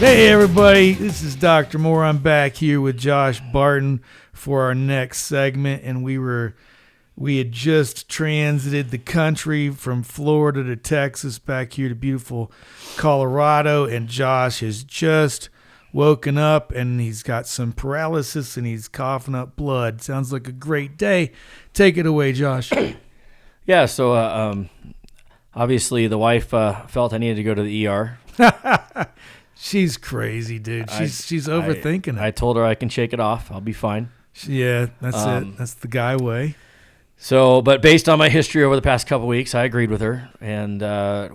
Hey everybody, this is Dr. Moore. I'm back here with Josh Barton for our next segment, and we had just transited the country from Florida to Texas back here to beautiful Colorado, and Josh has just woken up and he's got some paralysis and he's coughing up blood. Sounds like a great day. Take it away, Josh. Yeah, so obviously the wife felt I needed to go to the ER. She's crazy, dude. She's overthinking it. I told her I can shake it off. I'll be fine. Yeah, that's it. That's the guy way. So, but based on my history over the past couple weeks, I agreed with her and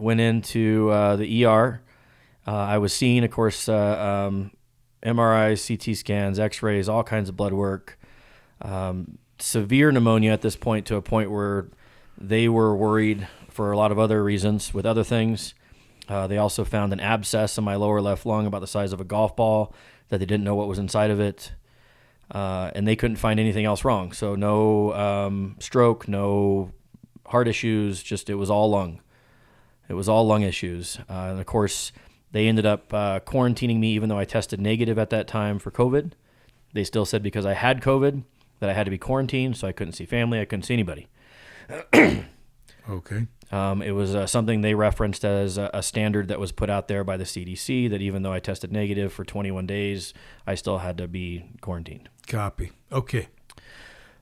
went into the ER. I was seeing, of course, MRIs, CT scans, X-rays, all kinds of blood work. Severe pneumonia at this point, to a point where they were worried for a lot of other reasons with other things. They also found an abscess in my lower left lung about the size of a golf ball that they didn't know what was inside of it. And they couldn't find anything else wrong. So no stroke, no heart issues, just it was all lung. It was all lung issues. And of course, they ended up quarantining me even though I tested negative at that time for COVID. They still said because I had COVID that I had to be quarantined, so I couldn't see family, I couldn't see anybody. Okay. It was something they referenced as a standard that was put out there by the CDC, that even though I tested negative for 21 days, I still had to be quarantined. Copy. Okay.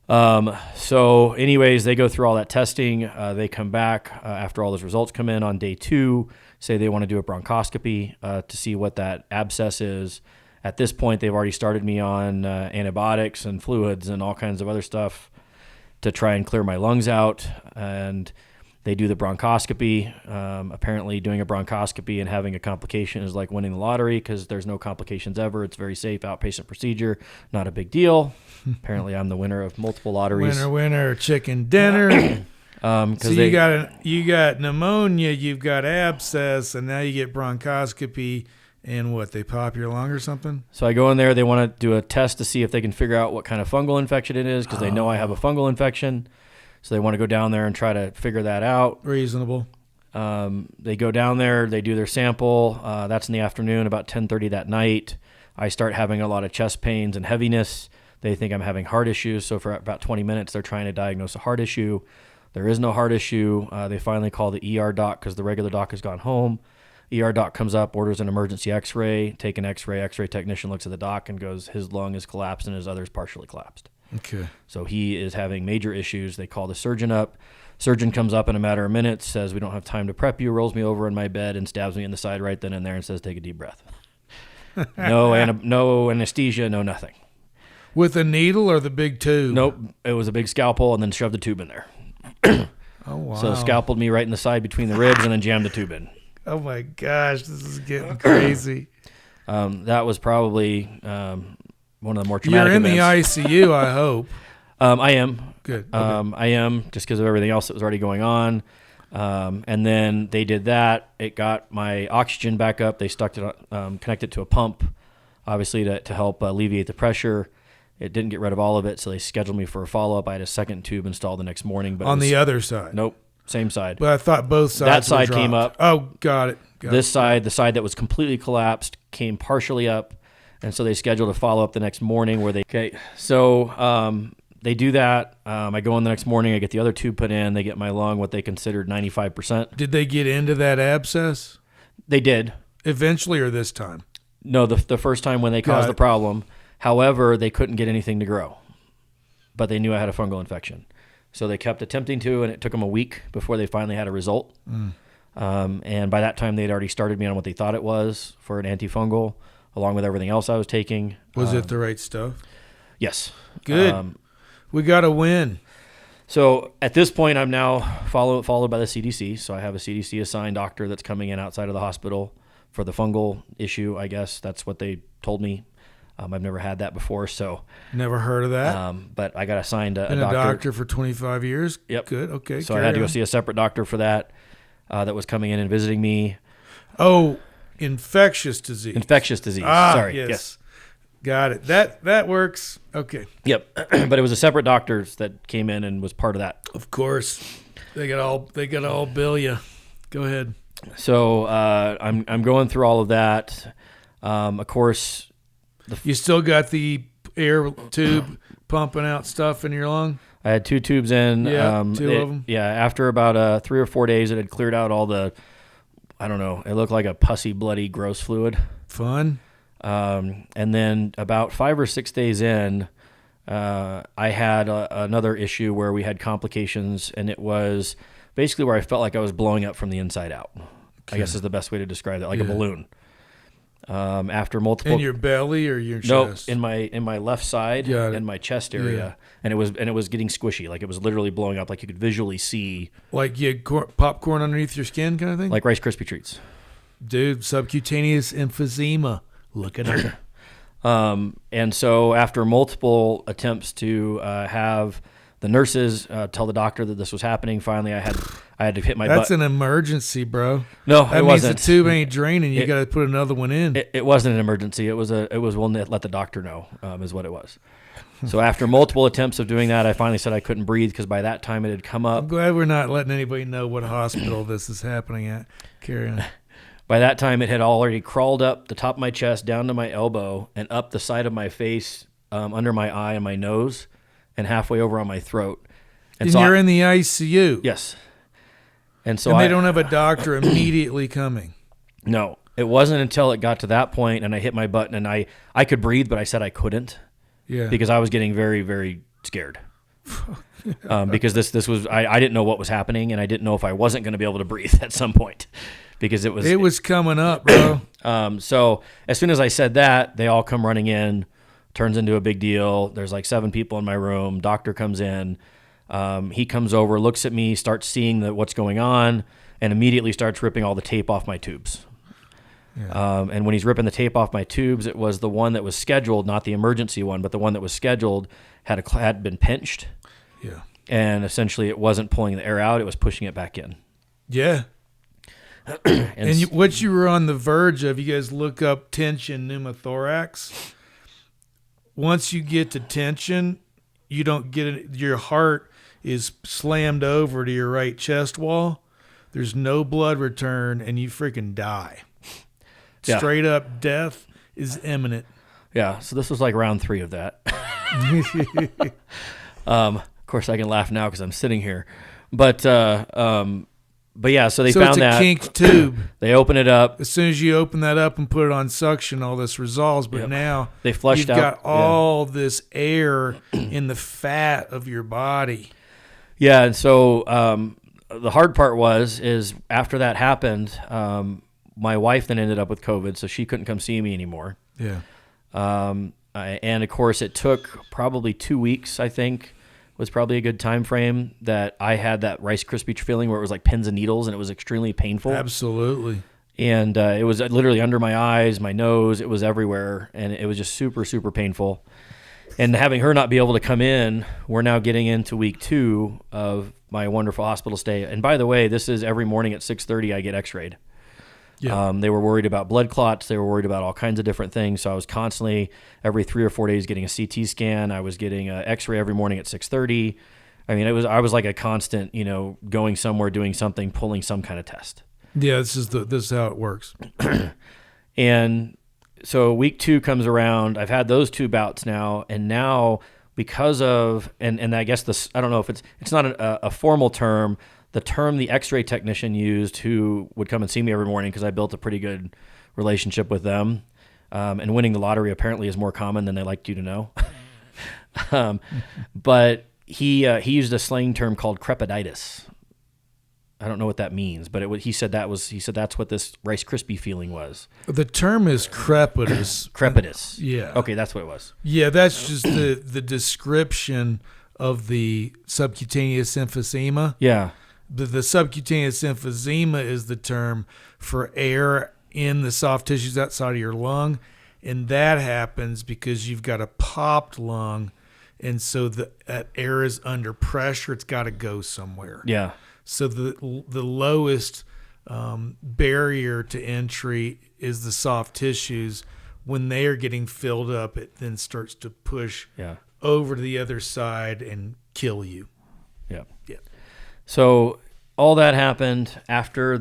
So anyways, they go through all that testing. They come back after all those results come in on day 2, say they want to do a bronchoscopy to see what that abscess is. At this point, they've already started me on antibiotics and fluids and all kinds of other stuff to try and clear my lungs out. And they do the bronchoscopy. Apparently doing a bronchoscopy and having a complication is like winning the lottery because there's no complications ever. It's very safe, outpatient procedure, not a big deal. Apparently I'm the winner of multiple lotteries. Winner, chicken dinner. So you you got pneumonia, you've got abscess, and now you get bronchoscopy, and what, they pop your lung or something? So I go in there, they want to do a test to see if they can figure out what kind of fungal infection it is because they know I have a fungal infection. So they want to go down there and try to figure that out. Reasonable. They go down there, they do their sample. That's in the afternoon, about 10:30 that night. I start having a lot of chest pains and heaviness. They think I'm having heart issues. So for about 20 minutes, they're trying to diagnose a heart issue. There is no heart issue. They finally call the ER doc because the regular doc has gone home. ER doc comes up, orders an emergency X-ray, take an X-ray. X-ray technician looks at the doc and goes, his lung is collapsed and his other is partially collapsed. Okay. So he is having major issues. They call the surgeon up. Surgeon comes up in a matter of minutes, says, we don't have time to prep you, rolls me over in my bed and stabs me in the side right then and there and says, take a deep breath. No anesthesia, no nothing. With a needle or the big tube? Nope. It was a big scalpel and then shoved the tube in there. Oh, wow. So scalpelled me right in the side between the ribs and then jammed the tube in. Oh, my gosh. This is getting crazy. That was probably one of the more traumatic You're in events. the ICU, I hope. I am. Good. Okay. I am, just because of everything else that was already going on. And then they did that. It got my oxygen back up. They stuck it, connected to a pump, obviously to help alleviate the pressure. It didn't get rid of all of it, so they scheduled me for a follow-up. I had a second tube installed the next morning. But on the other side? Nope, same side. But I thought both sides That side were came dropped. up. Oh, got it. This side, the side that was completely collapsed, came partially up. And so they scheduled a follow-up the next morning where they do that. I go in the next morning. I get the other tube put in. They get my lung, what they considered 95%. Did they get into that abscess? They did. Eventually or this time? No, the first time when they caused the problem. However, they couldn't get anything to grow. But they knew I had a fungal infection. So they kept attempting to, and it took them a week before they finally had a result. And by that time, they'd already started me on what they thought it was for an antifungal, along with everything else I was taking. Was it the right stuff? Yes. Good. We got to win. So at this point, I'm now followed by the CDC. So I have a CDC assigned doctor that's coming in outside of the hospital for the fungal issue, I guess. That's what they told me. I've never had that before, so. Never heard of that. But I got assigned a doctor. Been a doctor for 25 years? Yep. Good, okay. So I had to go see a separate doctor for that was coming in and visiting me. Oh, infectious disease. Infectious disease. Sorry. Yes. Got it. That works. Okay. Yep. But it was a separate doctor that came in and was part of that. Of course. They got all bill you. Go ahead. So I'm going through all of that. Of course, You still got the air tube pumping out stuff in your lung? I had 2 tubes in. Yeah, two of them. Yeah, after about 3 or 4 days, it had cleared out all the, I don't know, it looked like a pussy, bloody, gross fluid. Fun. And then about 5 or 6 days in, I had another issue where we had complications, and it was basically where I felt like I was blowing up from the inside out. I guess is the best way to describe that, like a balloon. After multiple In your belly or your no chest? in my left side and my chest area, and it was getting squishy, like it was literally blowing up, like you could visually see, Like you had popcorn underneath your skin kind of thing? like Rice Krispie treats. Dude, subcutaneous emphysema. Look at it. And so after multiple attempts to have the nurses tell the doctor that this was happening, finally I had to hit my That's butt. an emergency, bro. No, that it means wasn't. the tube ain't draining. You got to put another one in. It wasn't an emergency. It was one that let the doctor know, is what it was. So after multiple attempts of doing that, I finally said I couldn't breathe because by that time it had come up. I'm glad we're not letting anybody know what hospital this is happening at. Carry on. By that time, it had already crawled up the top of my chest, down to my elbow, and up the side of my face, under my eye and my nose, and halfway over on my throat. And so you're in the ICU. Yes. And so they don't have a doctor immediately coming. No. It wasn't until it got to that point and I hit my button and I could breathe, but I said I couldn't. Yeah. Because I was getting very, very scared. Because this was I didn't know what was happening, and I didn't know if I wasn't going to be able to breathe at some point. Because it was coming up, bro. So as soon as I said that, they all come running in, turns into a big deal. There's like 7 people in my room. Doctor comes in. He comes over, looks at me, starts seeing what's going on, and immediately starts ripping all the tape off my tubes. Yeah. And when he's ripping the tape off my tubes, it was the one that was scheduled, not the emergency one, but the one that was scheduled had been pinched. Yeah. And essentially it wasn't pulling the air out, it was pushing it back in. Yeah. And what you were on the verge of, you guys look up tension pneumothorax. Once you get to tension, you don't get it. Your heart is slammed over to your right chest wall. There's no blood return, and you freaking die. Yeah. Straight up death is imminent. Yeah, so this was like round 3 of that. Of course, I can laugh now because I'm sitting here. But yeah, so they found that. So it's a kinked tube. They open it up. As soon as you open that up and put it on suction, all this resolves. But now they flushed you've out. got all this air in the fat of your body. Yeah, and so the hard part is after that happened, my wife then ended up with COVID, so she couldn't come see me anymore. Yeah. And of course, it took probably 2 weeks, I think, was probably a good time frame that I had that Rice Krispie feeling where it was like pins and needles, and it was extremely painful. Absolutely. And it was literally under my eyes, my nose, it was everywhere, and it was just super, super painful. And having her not be able to come in, we're now getting into week 2 of my wonderful hospital stay. And by the way, this is every morning at 6:30 I get x-rayed. Yeah. They were worried about blood clots. They were worried about all kinds of different things. So I was constantly, every 3 or 4 days, getting a CT scan. I was getting an x-ray every morning at 6:30. I mean, I was like a constant, going somewhere, doing something, pulling some kind of test. Yeah, this is how it works. And so week 2 comes around. I've had those 2 bouts now, and now because of and I guess this, I don't know if it's not a formal term. The term the x-ray technician used, who would come and see me every morning because I built a pretty good relationship with them, and winning the lottery apparently is more common than they like you to know. But he used a slang term called crepiditis. I don't know what that means, but he said that's what this Rice Krispie feeling was. The term is crepitus. Crepitus. Yeah. Okay, that's what it was. Yeah, that's just the description of the subcutaneous emphysema. Yeah. The subcutaneous emphysema is the term for air in the soft tissues outside of your lung, and that happens because you've got a popped lung, and so that air is under pressure. It's got to go somewhere. Yeah. So the lowest barrier to entry is the soft tissues. When they are getting filled up, it then starts to push over to the other side and kill you. Yeah. Yeah. So all that happened after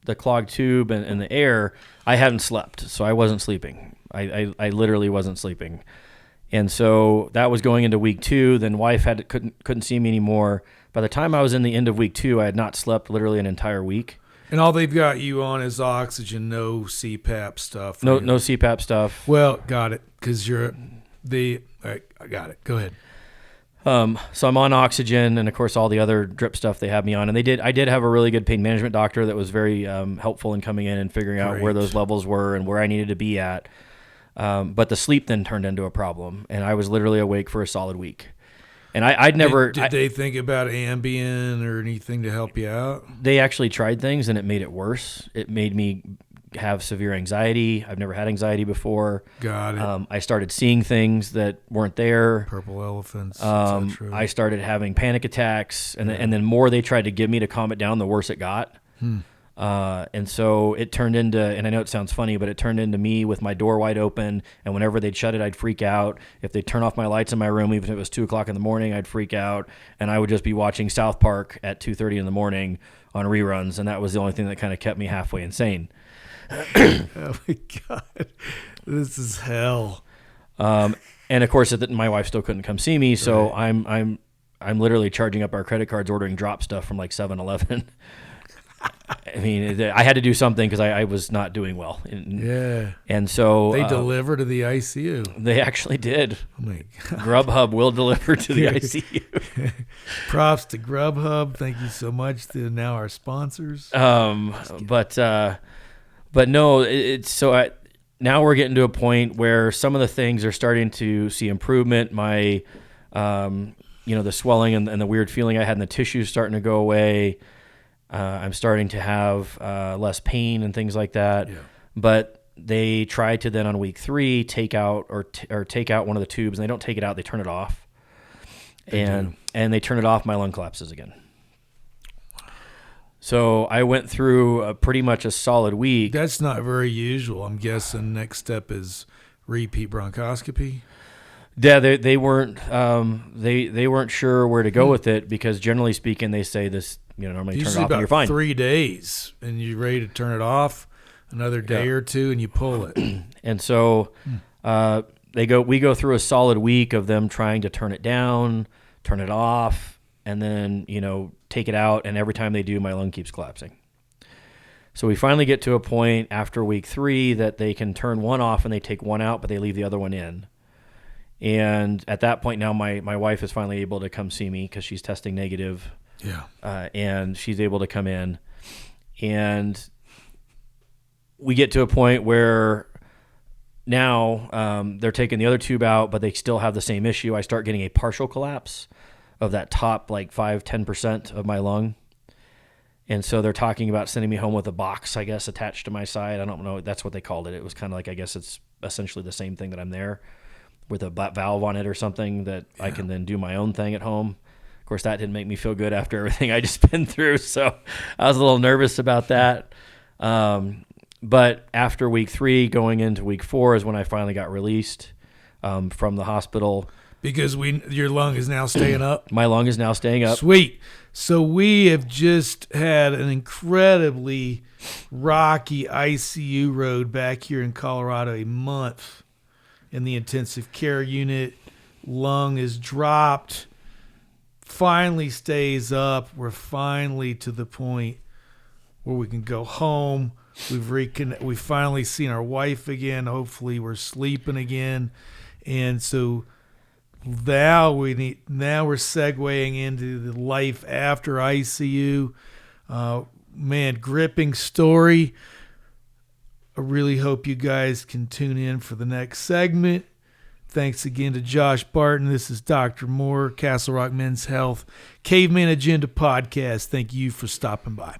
the clogged tube and the air, I hadn't slept, so I wasn't sleeping. I literally wasn't sleeping. And so that was going into week 2. Then wife couldn't see me anymore. By the time I was in the end of week 2, I had not slept literally an entire week. And all they've got you on is oxygen, no CPAP stuff. No CPAP stuff. Well, got it, because all right, I got it. Go ahead. So I'm on oxygen, and of course all the other drip stuff they have me on. And I did have a really good pain management doctor that was very helpful in coming in and figuring out where those levels were and where I needed to be at. But the sleep then turned into a problem, and I was literally awake for a solid week. And I'd never... Did they think about Ambien or anything to help you out? They actually tried things, and it made it worse. It made me have severe anxiety. I've never had anxiety before. Got it. I started seeing things that weren't there. Purple elephants, etc. I started having panic attacks, and then more they tried to give me to calm it down, the worse it got. And so it turned into, and I know it sounds funny, but it turned into me with my door wide open, and whenever they'd shut it, I'd freak out. If they'd turn off my lights in my room, even if it was 2 o'clock in the morning, I'd freak out, and I would just be watching South Park at 2:30 in the morning on reruns, and that was the only thing that kind of kept me halfway insane. Oh my God, this is hell. And of course, my wife still couldn't come see me, so I'm literally charging up our credit cards, ordering drop stuff from like 7-Eleven. I mean, I had to do something because I was not doing well. And so they deliver to the ICU. They actually did. Oh my God. Grubhub will deliver to the ICU. Props to Grubhub. Thank you so much to now our sponsors. But no, now we're getting to a point where some of the things are starting to see improvement. My, the swelling and the weird feeling I had in the tissue starting to go away. I'm starting to have less pain and things like that. Yeah. But they tried to then on week 3 take out take out one of the tubes, and they don't take it out; they turn it off. And they turn it off. My lung collapses again. So I went through pretty much a solid week. That's not very usual. I'm guessing next step is repeat bronchoscopy. Yeah, they weren't they weren't sure where to go with it, because generally speaking, they say this. Normally you turn it off and you're fine. 3 days, and you're ready to turn it off. Another day or two, and you pull it. And so we go through a solid week of them trying to turn it down, turn it off, and then take it out. And every time they do, my lung keeps collapsing. So we finally get to a point after week 3 that they can turn one off and they take one out, but they leave the other one in. And at that point now, my wife is finally able to come see me because she's testing negative. Yeah. And she's able to come in, and we get to a point where now they're taking the other tube out, but they still have the same issue. I start getting a partial collapse of that top 5-10% of my lung. And so they're talking about sending me home with a box, I guess, attached to my side. I don't know. That's what they called it. It was kind of like, I guess it's essentially the same thing that I'm there with a valve on it or something that I can then do my own thing at home. Of course, that didn't make me feel good after everything I just been through, so I was a little nervous about that. But after week 3, going into week 4 is when I finally got released from the hospital. Because your lung is now staying up? My lung is now staying up. Sweet. So we have just had an incredibly rocky ICU road back here in Colorado, a month in the intensive care unit. Lung is dropped. Finally stays up. We're finally to the point where we can go home. We've finally seen our wife again. Hopefully we're sleeping again. And so now we're segueing into the life after ICU. Gripping story. I really hope you guys can tune in for the next segment. Thanks again to Josh Barton. This is Dr. Moore, Castle Rock Men's Health, Caveman Agenda Podcast. Thank you for stopping by.